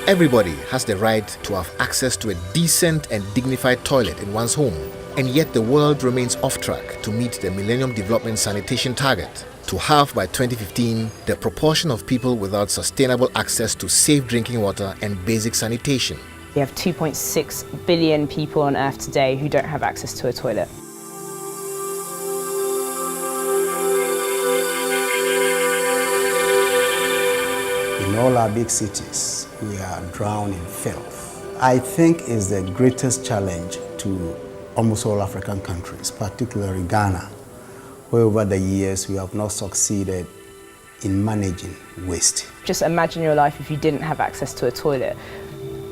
Everybody has the right to have access to a decent and dignified toilet in one's home. And yet the world remains off track to meet the Millennium Development Sanitation Target to halve by 2015 the proportion of people without sustainable access to safe drinking water and basic sanitation. We have 2.6 billion people on Earth today who don't have access to a toilet. In all our big cities, we are drowned in filth. I think it's the greatest challenge to almost all African countries, particularly Ghana, where over the years we have not succeeded in managing waste. Just imagine your life if you didn't have access to a toilet.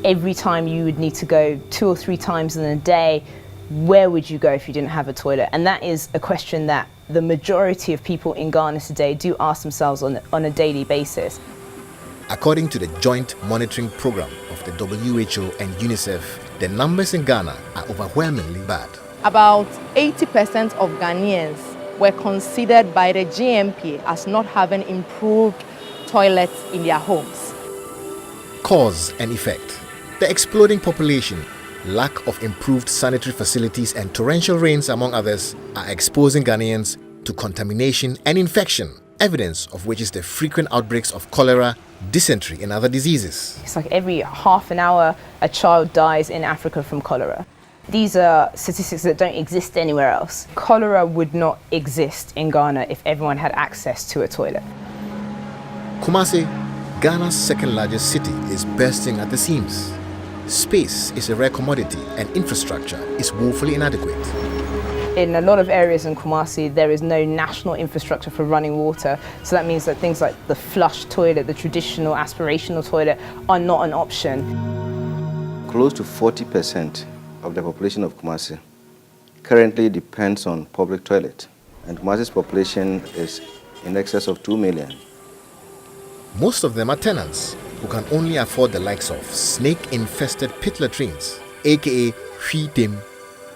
Every time you would need to go 2 or 3 times in a day, where would you go if you didn't have a toilet? And that is a question that the majority of people in Ghana today do ask themselves on a daily basis. According to the Joint Monitoring Program of the WHO and UNICEF, the numbers in Ghana are overwhelmingly bad. About 80% of Ghanaians were considered by the GMP as not having improved toilets in their homes. Cause and effect. The exploding population, lack of improved sanitary facilities and torrential rains, among others, are exposing Ghanaians to contamination and infection, evidence of which is the frequent outbreaks of cholera, dysentery and other diseases. It's like every half an hour a child dies in Africa from cholera. These are statistics that don't exist anywhere else. Cholera would not exist in Ghana if everyone had access to a toilet. Kumasi, Ghana's second largest city, is bursting at the seams. Space is a rare commodity and infrastructure is woefully inadequate. In a lot of areas in Kumasi, there is no national infrastructure for running water. So that means that things like the flush toilet, the traditional aspirational toilet, are not an option. Close to 40% of the population of Kumasi currently depends on public toilet. And Kumasi's population is in excess of 2 million. Most of them are tenants who can only afford the likes of snake-infested pit latrines, aka Hwitim,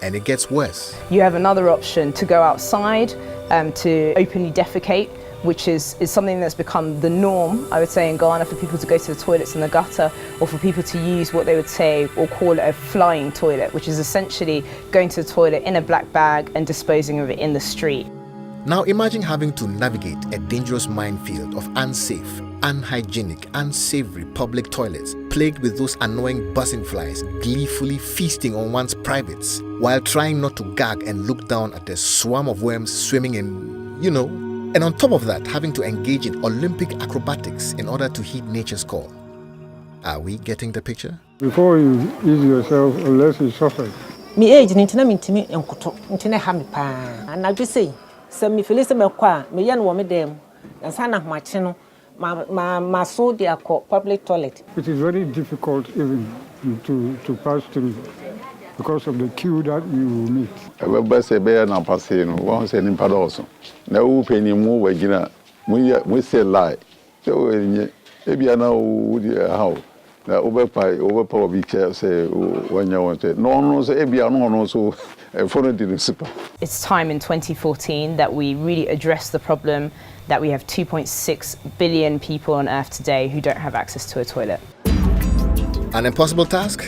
and it gets worse. You have another option to go outside, to openly defecate, which is something that's become the norm, I would say, in Ghana, for people to go to the toilets in the gutter, or for people to use what they would say or call a flying toilet, which is essentially going to the toilet in a black bag and disposing of it in the street. Now imagine having to navigate a dangerous minefield of unsafe, unhygienic, unsavory public toilets plagued with those annoying buzzing flies gleefully feasting on one's privates while trying not to gag and look down at the swarm of worms swimming in, you know. And on top of that, having to engage in Olympic acrobatics in order to heed nature's call. Are we getting the picture? Before you ease yourself, unless you suffer. Me age ni ntina mintimi enkoto ntina ha me pa na bi sei se me feel se me kwa me ye no wo me dem ansa na hmache no ma so dia public toilet. It is very difficult even to pass through because of the queue that you meet. Everybody say be na pass no won say nimpa also na wo peni mu wagina we say lie so enye e bia na wo dia how na over obi chair say wanya won say no say e bia no so for the super. It's time in 2014 that we really address the problem that we have 2.6 billion people on Earth today who don't have access to a toilet. An impossible task?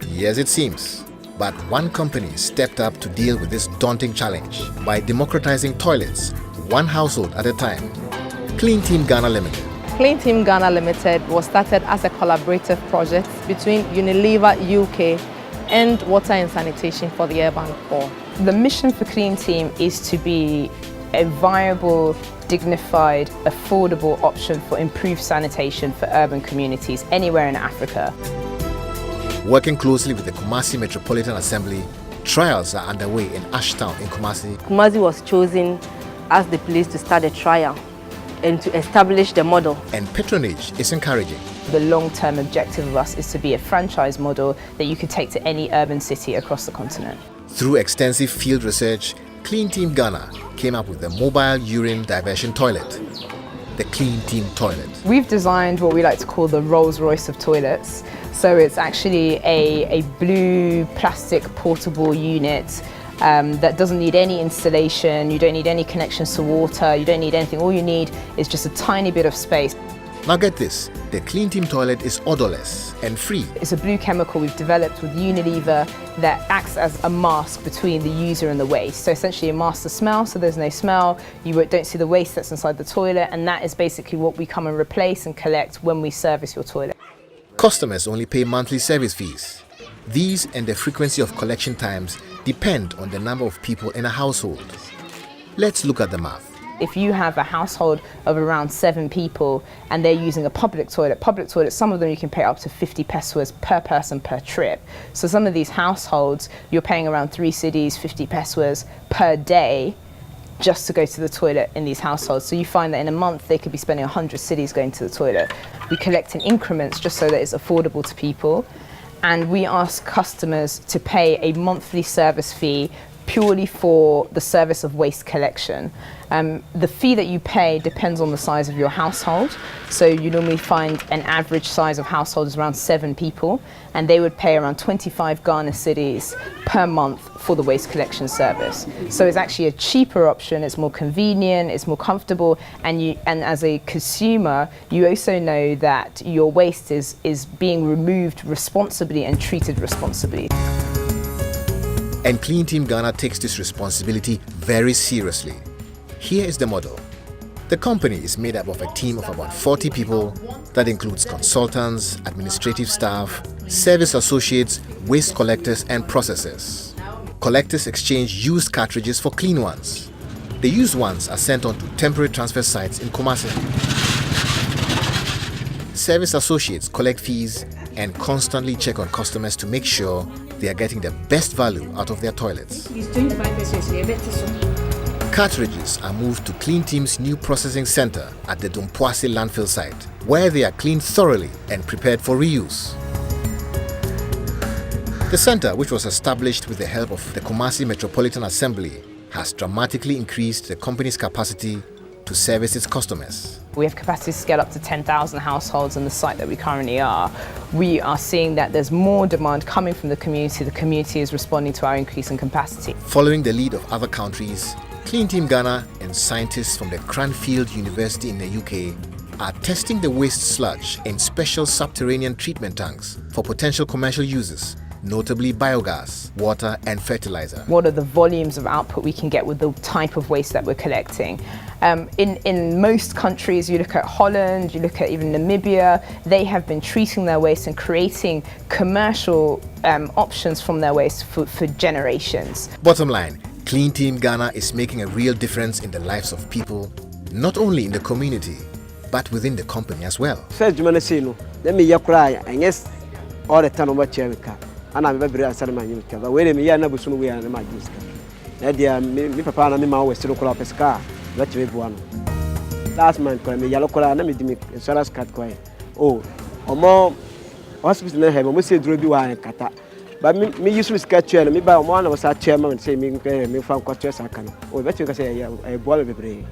Yes, it seems. But one company stepped up to deal with this daunting challenge by democratizing toilets, one household at a time. Clean Team Ghana Limited. Clean Team Ghana Limited was started as a collaborative project between Unilever UK and Water and Sanitation for the Urban Poor. The mission for Clean Team is to be a viable, dignified, affordable option for improved sanitation for urban communities anywhere in Africa. Working closely with the Kumasi Metropolitan Assembly, trials are underway in Ashtown in Kumasi. Kumasi was chosen as the place to start a trial and to establish the model. And patronage is encouraging. The long-term objective of us is to be a franchise model that you could take to any urban city across the continent. Through extensive field research, Clean Team Ghana came up with the mobile urine diversion toilet, the Clean Team Toilet. We've designed what we like to call the Rolls-Royce of toilets. So it's actually a blue plastic portable unit that doesn't need any installation, you don't need any connections to water, you don't need anything. All you need is just a tiny bit of space. Now get this, the Clean Team toilet is odorless and free. It's a blue chemical we've developed with Unilever that acts as a mask between the user and the waste. So essentially it masks the smell, so there's no smell, you don't see the waste that's inside the toilet, and that is basically what we come and replace and collect when we service your toilet. Customers only pay monthly service fees. These and the frequency of collection times depend on the number of people in a household. Let's look at the math. If you have a household of around 7 people and they're using a public toilet, some of them you can pay up to 50 pesos per person per trip. So some of these households, you're paying around 3 cedis, 50 pesos per day just to go to the toilet in these households. So you find that in a month they could be spending 100 cedis going to the toilet. We collect in increments just so that it's affordable to people. And we ask customers to pay a monthly service fee purely for the service of waste collection. The fee that you pay depends on the size of your household. So you normally find an average size of household is around 7 people, and they would pay around 25 Ghana cedis per month for the waste collection service. So it's actually a cheaper option, it's more convenient, it's more comfortable, and as a consumer, you also know that your waste is being removed responsibly and treated responsibly. And Clean Team Ghana takes this responsibility very seriously. Here is the model. The company is made up of a team of about 40 people that includes consultants, administrative staff, service associates, waste collectors and processors. Collectors exchange used cartridges for clean ones. The used ones are sent on to temporary transfer sites in Kumasi. Service associates collect fees and constantly check on customers to make sure they are getting the best value out of their toilets. Cartridges are moved to Clean Team's new processing center at the Dumpuasi landfill site, where they are cleaned thoroughly and prepared for reuse. The center, which was established with the help of the Kumasi Metropolitan Assembly, has dramatically increased the company's capacity to service its customers. We have capacity to scale up to 10,000 households on the site that we currently are. We are seeing that there's more demand coming from the community. The community is responding to our increase in capacity. Following the lead of other countries, Clean Team Ghana and scientists from the Cranfield University in the UK are testing the waste sludge in special subterranean treatment tanks for potential commercial uses, notably biogas, water and fertilizer. What are the volumes of output we can get with the type of waste that we're collecting? In most countries, you look at Holland, you look at even Namibia, they have been treating their waste and creating commercial options from their waste for generations. Bottom line, Clean Team Ghana is making a real difference in the lives of people, not only in the community, but within the company as well. First, you say no. Let me cry, and yes, all the time about Cherika. And I'm very sad, my new car. But when we are not soon, we are not my use. Nadia, me, papa, and me, my was still call up a scar. Let you have one. Last month, call me yellow color, and me, the Sarah's cat quiet. Oh, or more hospital in heaven, we say, do you and Kata. But me usually sketch and me by one of us our chairman and say, me from quarters I can. Oh, bet you can say a boy of a brain.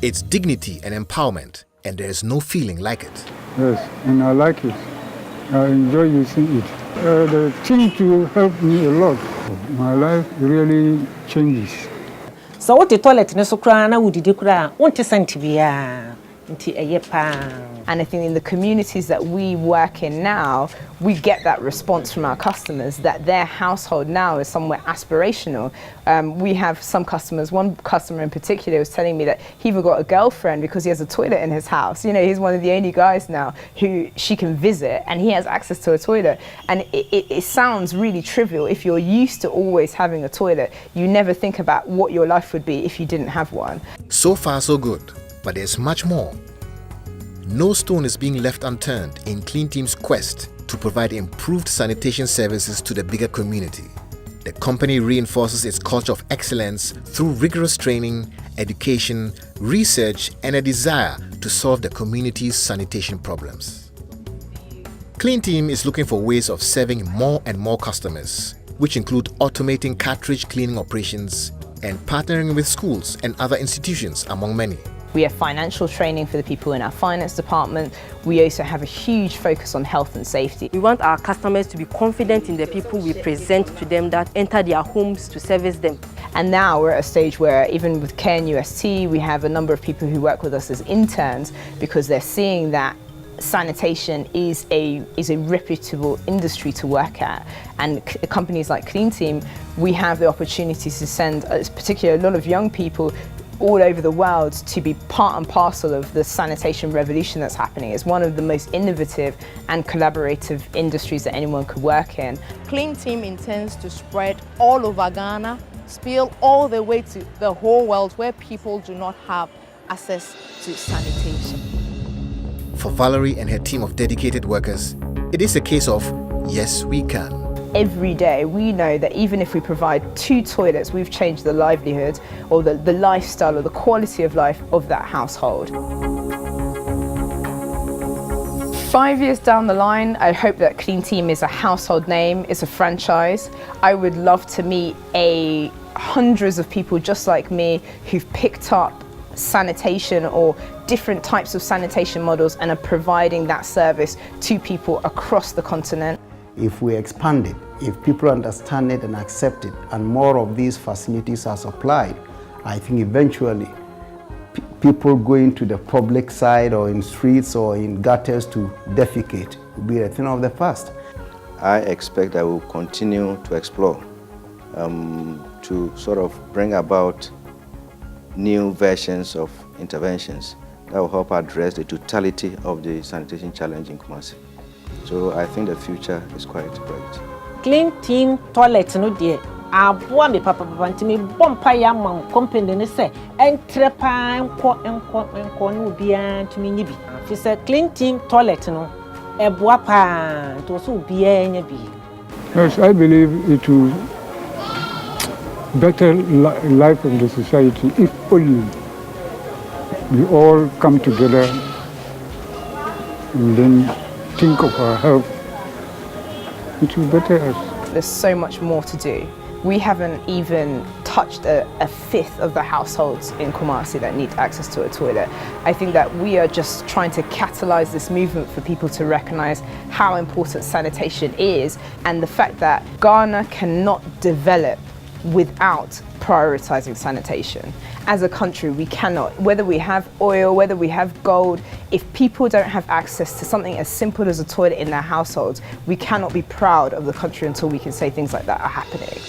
It's dignity and empowerment, and there is no feeling like it. Yes, and I like it. I enjoy using it. The thing to help me a lot. My life really changes. So what the toilet in so cry na would you cry? Want to send to be And I think in the communities that we work in now, we get that response from our customers that their household now is somewhere aspirational. We have some customers, one customer in particular was telling me that he even got a girlfriend because he has a toilet in his house. You know, he's one of the only guys now who she can visit and he has access to a toilet. And it sounds really trivial. If you're used to always having a toilet, you never think about what your life would be if you didn't have one. So far, so good, but there's much more. No stone is being left unturned in Clean Team's quest to provide improved sanitation services to the bigger community. The company reinforces its culture of excellence through rigorous training, education, research, and a desire to solve the community's sanitation problems. Clean Team is looking for ways of serving more and more customers, which include automating cartridge cleaning operations and partnering with schools and other institutions, among many. We have financial training for the people in our finance department. We also have a huge focus on health and safety. We want our customers to be confident in the people we present to them that enter their homes to service them. And now we're at a stage where even with KNUST, we have a number of people who work with us as interns because they're seeing that sanitation is a reputable industry to work at, and companies like Clean Team, we have the opportunity to send particularly a lot of young people all over the world to be part and parcel of the sanitation revolution that's happening. It's one of the most innovative and collaborative industries that anyone could work in. Clean Team intends to spread all over Ghana, spill all the way to the whole world where people do not have access to sanitation. For Valerie and her team of dedicated workers, it is a case of yes, we can. Every day we know that even if we provide 2 toilets, we've changed the livelihood or the lifestyle or the quality of life of that household. 5 years down the line, I hope that Clean Team is a household name, it's a franchise. I would love to meet hundreds of people just like me who've picked up sanitation or different types of sanitation models and are providing that service to people across the continent. If we expand it, if people understand it and accept it, and more of these facilities are supplied, I think eventually people going to the public side or in streets or in gutters to defecate will be a thing of the past. I expect that we'll continue to explore to sort of bring about new versions of interventions that will help address the totality of the sanitation challenge in Kumasi. So I think the future is quite bright. Clean Team toilet no dear. Aboa me papa ntimi bompa ya man company ne se entrepa enko no bia ntimi nyi bi. Fi se Clean Team toilet no eboa pa to so bia nya bi. Yes, I believe it will better life of the society if only we all come together and then think of our health. It will better us. There's so much more to do. We haven't even touched a fifth of the households in Kumasi that need access to a toilet. I think that we are just trying to catalyze this movement for people to recognize how important sanitation is and the fact that Ghana cannot develop without prioritizing sanitation. As a country, we cannot, whether we have oil, whether we have gold, if people don't have access to something as simple as a toilet in their households, we cannot be proud of the country until we can say things like that are happening.